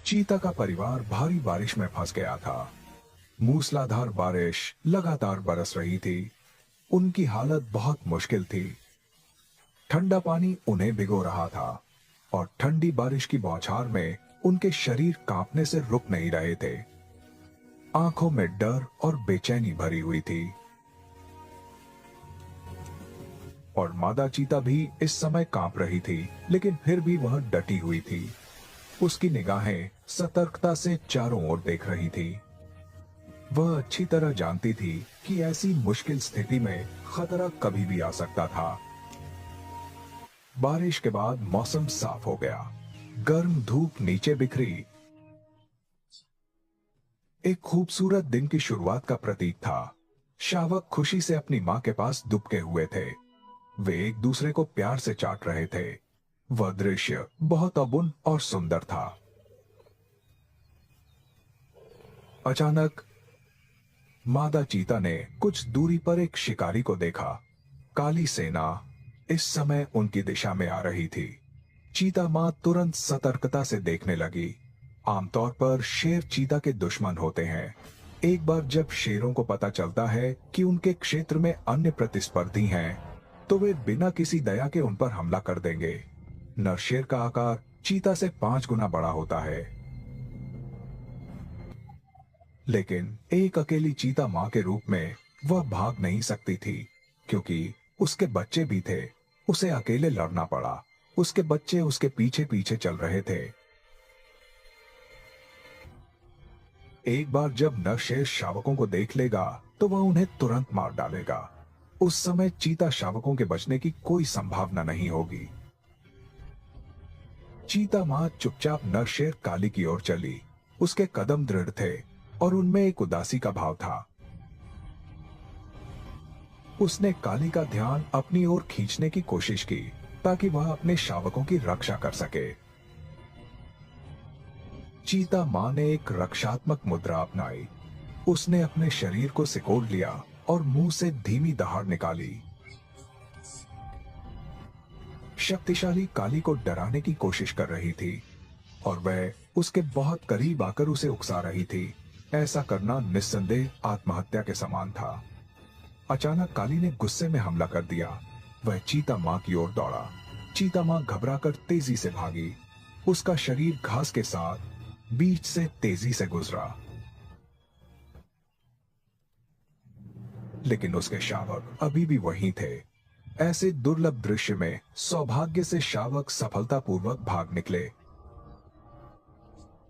चीता का परिवार भारी बारिश में फंस गया था। मूसलाधार बारिश लगातार बरस रही थी। उनकी हालत बहुत मुश्किल थी। ठंडा पानी उन्हें भिगो रहा था और ठंडी बारिश की बौछार में उनके शरीर कांपने से रुक नहीं रहे थे। आंखों में डर और बेचैनी भरी हुई थी। और मादा चीता भी इस समय कांप रही थी, लेकिन फिर भी वह डटी हुई थी। उसकी निगाहें सतर्कता से चारों ओर देख रही थी। वह अच्छी तरह जानती थी कि ऐसी मुश्किल स्थिति में खतरा कभी भी आ सकता था। बारिश के बाद मौसम साफ हो गया। गर्म धूप नीचे बिखरी। एक खूबसूरत दिन की शुरुआत का प्रतीक था। शावक खुशी से अपनी मां के पास दुबके हुए थे। वे एक दूसरे को प्यार से चाट रहे थे। वह दृश्य बहुत अबुन और सुंदर था। अचानक मादा चीता ने कुछ दूरी पर एक शिकारी को देखा। काली सेना इस समय उनकी दिशा में आ रही थी। चीता मां तुरंत सतर्कता से देखने लगी। आमतौर पर शेर चीता के दुश्मन होते हैं। एक बार जब शेरों को पता चलता है कि उनके क्षेत्र में अन्य प्रतिस्पर्धी हैं, तो वे बिना किसी दया के उन पर हमला कर देंगे। नर शेर का आकार चीता से 5 गुना बड़ा होता है। लेकिन एक अकेली चीता मां के रूप में वह भाग नहीं सकती थी, क्योंकि उसके बच्चे भी थे। उसे अकेले लड़ना पड़ा। उसके बच्चे उसके पीछे पीछे चल रहे थे। एक बार जब नर शेर शावकों को देख लेगा, तो वह उन्हें तुरंत मार डालेगा। उस समय चीता शावकों के बचने की कोई संभावना नहीं होगी। चीता मां चुपचाप नर शेर काली की ओर चली। उसके कदम दृढ़ थे और उनमें एक उदासी का भाव था। उसने काली का ध्यान अपनी ओर खींचने की कोशिश की, ताकि वह अपने शावकों की रक्षा कर सके। चीता मां ने एक रक्षात्मक मुद्रा अपनाई। उसने अपने शरीर को सिकोड़ लिया और मुंह से धीमी दहाड़ निकाली। शक्तिशाली काली को डराने की कोशिश कर रही थी और वह उसके बहुत करीब आकर उसे उकसा रही थी। ऐसा करना निस्संदेह आत्महत्या के समान था। अचानक काली ने गुस्से में हमला कर दिया। वह चीता मां की ओर दौड़ा। चीता मां घबराकर तेजी से भागी। उसका शरीर घास के साथ बीच से तेजी से गुजरा। लेकिन उसके शावक अभी भी वहीं थे। ऐसे दुर्लभ दृश्य में सौभाग्य से शावक सफलतापूर्वक भाग निकले।